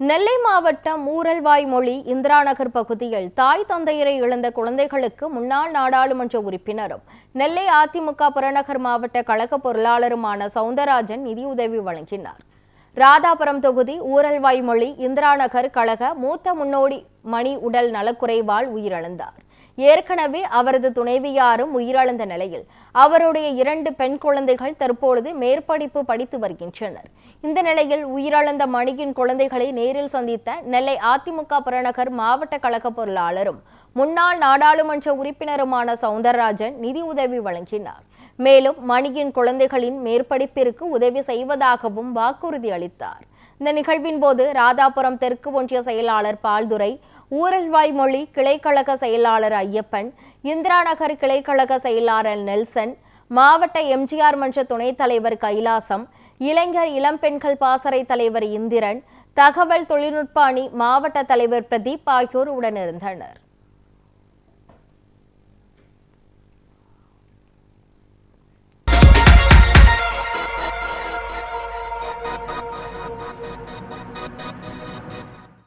நெல்லை மாவட்டம் ஊரல்வாய்மொழி இந்திராநகர் பகுதியில் தாய் தந்தையரை இழந்த குழந்தைகளுக்கு முன்னாள் நாடாளுமன்ற உறுப்பினரும் நெல்லை அதிமுக புறநகர் மாவட்ட கழக பொருளாளருமான சவுந்தரராஜன் நிதியுதவி வழங்கினார். ராதாபுரம் தொகுதி ஊரல்வாய்மொழி இந்திராநகர் கழக மூத்த முன்னோடி மணி உடல் நலக்குறைவால் உயிரிழந்தார். ஏற்கனவே அவரது துணைவியாரும் உயிரிழந்த நிலையில் அவருடைய 2 பெண் குழந்தைகள் தற்பொழுது மேற்படிப்பு படித்து வருகின்றனர். இந்த நிலையில் உயிரிழந்த மணியின் குழந்தைகளை நேரில் சந்தித்த நெல்லை அதிமுக புறநகர் மாவட்ட கழக பொருளாளரும் முன்னாள் நாடாளுமன்ற உறுப்பினருமான சவுந்தரராஜன் நிதி உதவி வழங்கினார். மேலும் மணியின் குழந்தைகளின் மேற்படிப்பிற்கு உதவி செய்வதாகவும் வாக்குறுதி அளித்தார். இந்த நிகழ்வின் போது ராதாபுரம் தெற்கு ஒன்றிய செயலாளர் பால்துரை, ஊரல்வாய்மொழி கிளைக்கழக செயலாளர் ஐயப்பன், இந்திராநகர் கிளைக்கழக செயலாளர் நெல்சன், மாவட்ட எம்ஜிஆர் மன்ற துணைத் தலைவர் கைலாசம், இளைஞர் இளம்பெண்கள் பாசறை தலைவர் இந்திரன், தகவல் தொழில்நுட்ப அணி மாவட்ட தலைவர் பிரதீப் ஆகியோர் உடனிருந்தனர்.